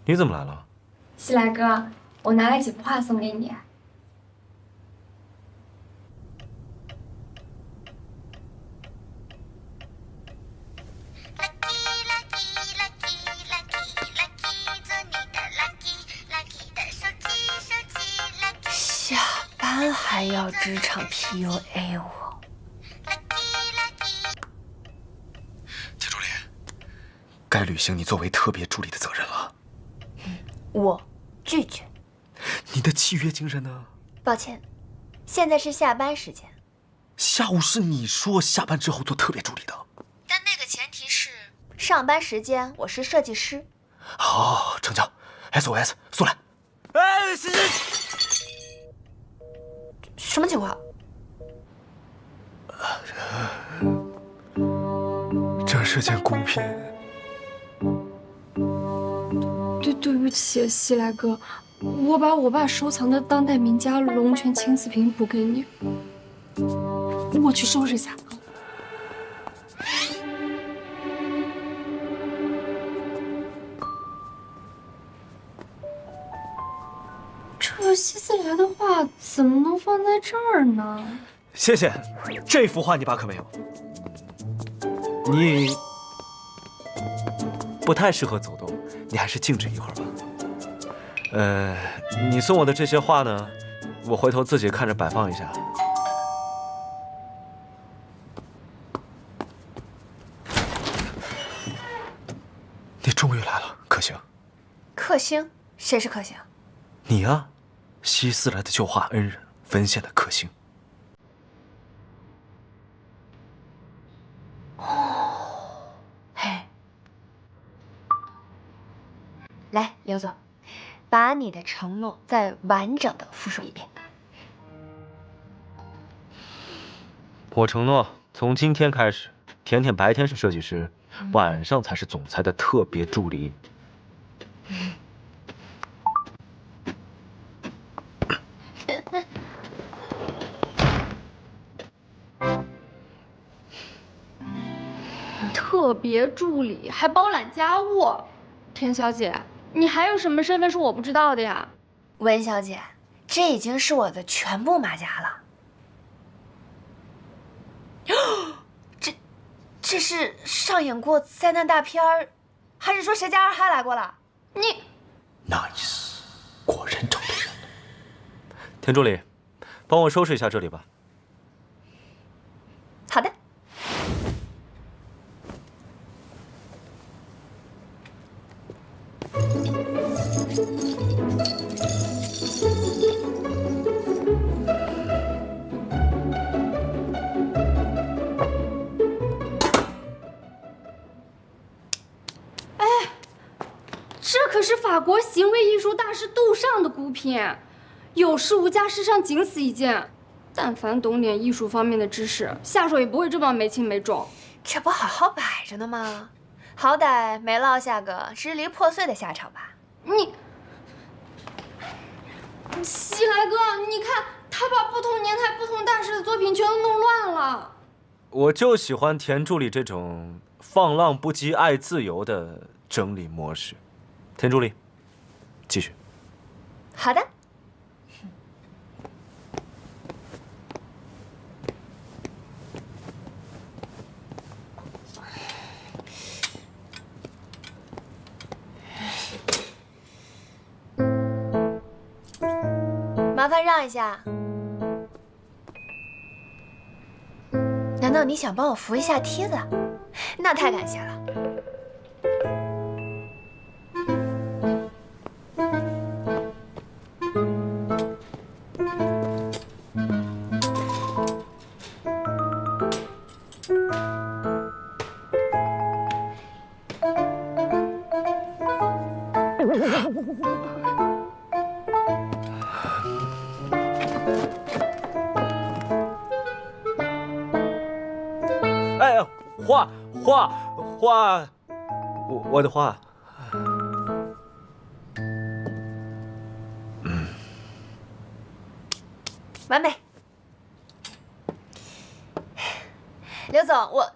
你怎么来了？西来哥，我拿了几幅画送给你。下班还要职场 PUA 我？田助理，该履行你作为特别助理的责任了。我拒绝。你的契约精神呢？抱歉，现在是下班时间。下午是你说下班之后做特别助理的，但那个前提是上班时间我是设计师。好，成交。SOS，速来。哎，行。什么情况？这是件孤品。对不起，西来哥，我把我爸收藏的当代名家龙泉青瓷瓶补给你，我去收拾一下。这希斯莱的画怎么能放在这儿呢？谢谢，这幅画你爸可没有。你不太适合走动，你还是静止一会儿吧。你送我的这些画呢，我回头自己看着摆放一下。你终于来了，克星。克星？谁是克星？你啊，希斯莱的旧画恩人，文献的克星。嘿，来，刘总，把你的承诺再完整的复述一遍。我承诺，从今天开始，甜甜白天是设计师，晚上才是总裁的特别助理。特别助理还包揽家务，田小姐，你还有什么身份是我不知道的呀？文小姐，这已经是我的全部马甲了。这是上演过灾难大片儿，还是说谁家二嗨来过了？你 Nice， 果然找对人了。田助理，帮我收拾一下这里吧。好的。这可是法国行为艺术大师杜尚的孤品，有事无家，世上仅此一件。但凡懂点艺术方面的知识，下手也不会这么没轻没重。这不好好摆着呢吗？好歹没落下个支离破碎的下场吧？西来哥，你看他把不同年代、不同大师的作品全都弄乱了。我就喜欢田助理这种放浪不羁、爱自由的整理模式。田助理，继续。好的。麻烦让一下。难道你想帮我扶一下梯子？那太感谢了。哎，画，我的画。完美。刘总，我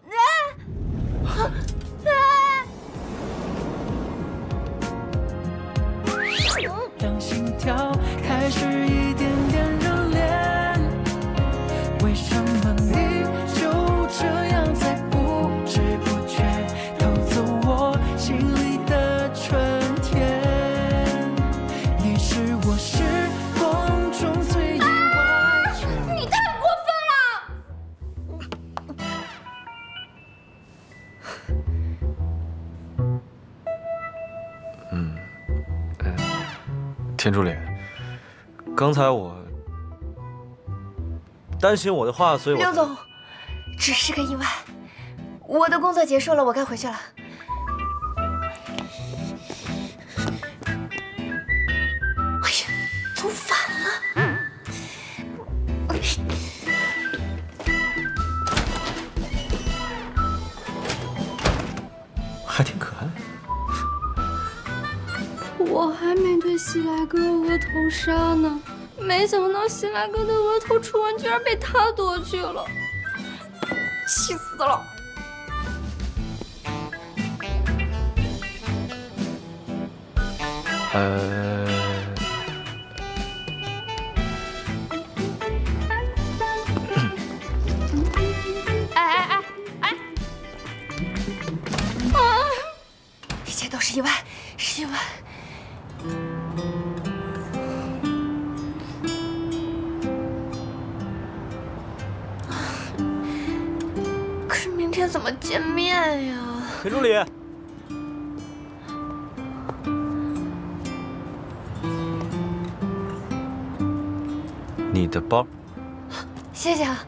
田助理，刚才我担心我的话，所以我……刘总，只是个意外，我的工作结束了，我该回去了。哎呀，走反了！还挺可爱。我还没对希莱哥额头杀呢，没想到希莱哥的额头初吻居然被他夺去了，气死了！哎！一切都是意外，是意外。可是明天怎么见面呀？田助理，你的包。谢谢啊。